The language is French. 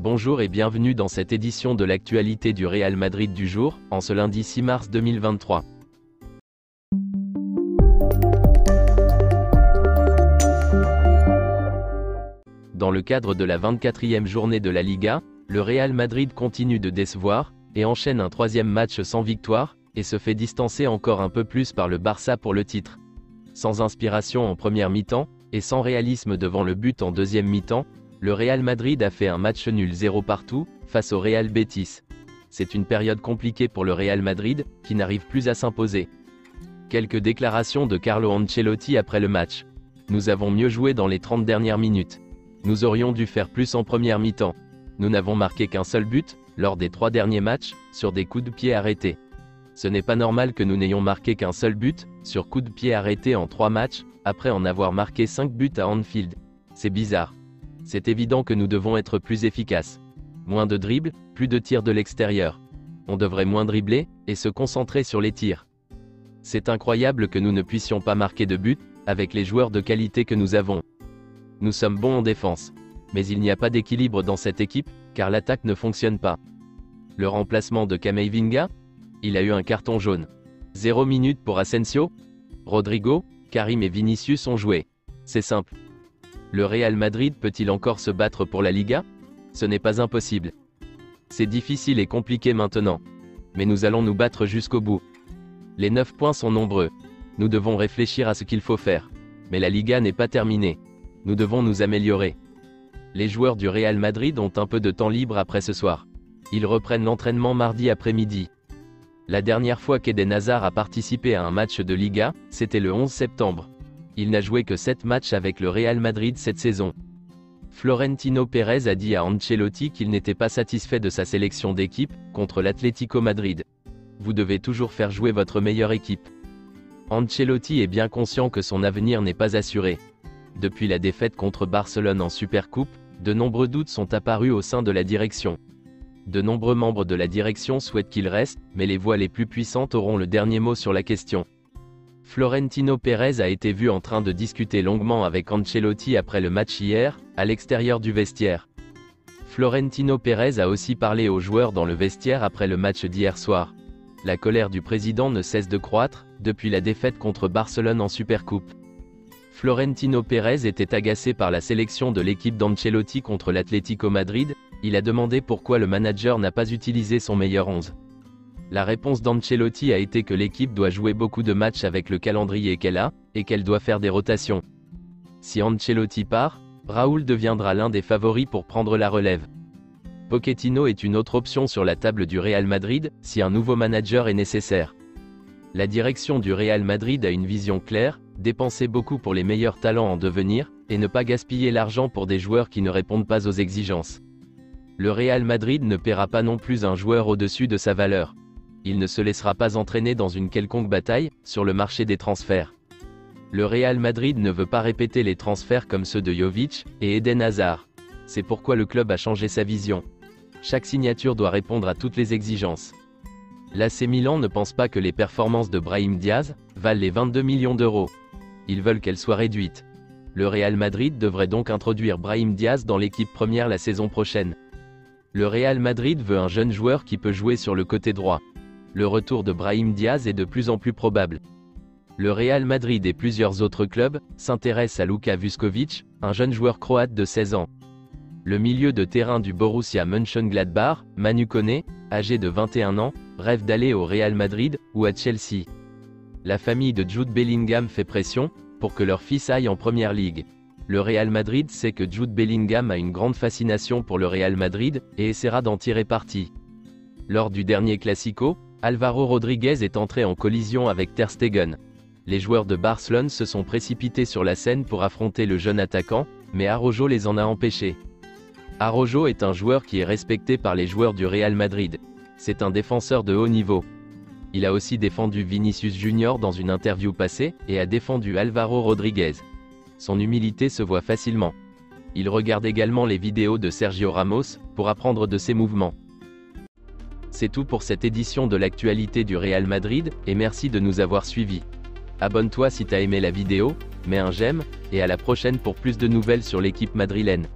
Bonjour et bienvenue dans cette édition de l'actualité du Real Madrid du jour, en ce lundi 6 mars 2023. Dans le cadre de la 24e journée de la Liga, le Real Madrid continue de décevoir, et enchaîne un troisième match sans victoire, et se fait distancer encore un peu plus par le Barça pour le titre. Sans inspiration en première mi-temps, et sans réalisme devant le but en deuxième mi-temps, le Real Madrid a fait un match nul 0 partout, face au Real Betis. C'est une période compliquée pour le Real Madrid, qui n'arrive plus à s'imposer. Quelques déclarations de Carlo Ancelotti après le match. Nous avons mieux joué dans les 30 dernières minutes. Nous aurions dû faire plus en première mi-temps. Nous n'avons marqué qu'un seul but, lors des 3 derniers matchs, sur des coups de pied arrêtés. Ce n'est pas normal que nous n'ayons marqué qu'un seul but, sur coups de pied arrêtés en 3 matchs, après en avoir marqué 5 buts à Anfield. C'est bizarre. C'est évident que nous devons être plus efficaces. Moins de dribbles, plus de tirs de l'extérieur. On devrait moins dribbler, et se concentrer sur les tirs. C'est incroyable que nous ne puissions pas marquer de but, avec les joueurs de qualité que nous avons. Nous sommes bons en défense. Mais il n'y a pas d'équilibre dans cette équipe, car l'attaque ne fonctionne pas. Le remplacement de Camavinga ? Il a eu un carton jaune. 0 minutes pour Asensio ? Rodrigo, Karim et Vinicius ont joué. C'est simple. Le Real Madrid peut-il encore se battre pour la Liga ? Ce n'est pas impossible. C'est difficile et compliqué maintenant. Mais nous allons nous battre jusqu'au bout. Les 9 points sont nombreux. Nous devons réfléchir à ce qu'il faut faire. Mais la Liga n'est pas terminée. Nous devons nous améliorer. Les joueurs du Real Madrid ont un peu de temps libre après ce soir. Ils reprennent l'entraînement mardi après-midi. La dernière fois qu'Eden Hazard a participé à un match de Liga, c'était le 11 septembre. Il n'a joué que 7 matchs avec le Real Madrid cette saison. Florentino Pérez a dit à Ancelotti qu'il n'était pas satisfait de sa sélection d'équipe, contre l'Atlético Madrid. Vous devez toujours faire jouer votre meilleure équipe. Ancelotti est bien conscient que son avenir n'est pas assuré. Depuis la défaite contre Barcelone en Supercoupe, de nombreux doutes sont apparus au sein de la direction. De nombreux membres de la direction souhaitent qu'il reste, mais les voix les plus puissantes auront le dernier mot sur la question. Florentino Pérez a été vu en train de discuter longuement avec Ancelotti après le match hier, à l'extérieur du vestiaire. Florentino Pérez a aussi parlé aux joueurs dans le vestiaire après le match d'hier soir. La colère du président ne cesse de croître, depuis la défaite contre Barcelone en Supercoupe. Florentino Pérez était agacé par la sélection de l'équipe d'Ancelotti contre l'Atlético Madrid, il a demandé pourquoi le manager n'a pas utilisé son meilleur 11. La réponse d'Ancelotti a été que l'équipe doit jouer beaucoup de matchs avec le calendrier qu'elle a, et qu'elle doit faire des rotations. Si Ancelotti part, Raúl deviendra l'un des favoris pour prendre la relève. Pochettino est une autre option sur la table du Real Madrid, si un nouveau manager est nécessaire. La direction du Real Madrid a une vision claire, dépenser beaucoup pour les meilleurs talents en devenir, et ne pas gaspiller l'argent pour des joueurs qui ne répondent pas aux exigences. Le Real Madrid ne paiera pas non plus un joueur au-dessus de sa valeur. Il ne se laissera pas entraîner dans une quelconque bataille, sur le marché des transferts. Le Real Madrid ne veut pas répéter les transferts comme ceux de Jovic et Eden Hazard. C'est pourquoi le club a changé sa vision. Chaque signature doit répondre à toutes les exigences. L'AC Milan ne pense pas que les performances de Brahim Diaz valent les 22 millions d'euros. Ils veulent qu'elles soient réduites. Le Real Madrid devrait donc introduire Brahim Diaz dans l'équipe première la saison prochaine. Le Real Madrid veut un jeune joueur qui peut jouer sur le côté droit. Le retour de Brahim Diaz est de plus en plus probable. Le Real Madrid et plusieurs autres clubs s'intéressent à Luka Vuskovic, un jeune joueur croate de 16 ans. Le milieu de terrain du Borussia Mönchengladbach, Manu Koné, âgé de 21 ans, rêve d'aller au Real Madrid ou à Chelsea. La famille de Jude Bellingham fait pression pour que leur fils aille en Première Ligue. Le Real Madrid sait que Jude Bellingham a une grande fascination pour le Real Madrid et essaiera d'en tirer parti. Lors du dernier Classico, Álvaro Rodríguez est entré en collision avec Ter Stegen. Les joueurs de Barcelone se sont précipités sur la scène pour affronter le jeune attaquant, mais Araujo les en a empêchés. Araujo est un joueur qui est respecté par les joueurs du Real Madrid. C'est un défenseur de haut niveau. Il a aussi défendu Vinicius Junior dans une interview passée, et a défendu Álvaro Rodríguez. Son humilité se voit facilement. Il regarde également les vidéos de Sergio Ramos, pour apprendre de ses mouvements. C'est tout pour cette édition de l'actualité du Real Madrid, et merci de nous avoir suivis. Abonne-toi si t'as aimé la vidéo, mets un j'aime, et à la prochaine pour plus de nouvelles sur l'équipe madrilène.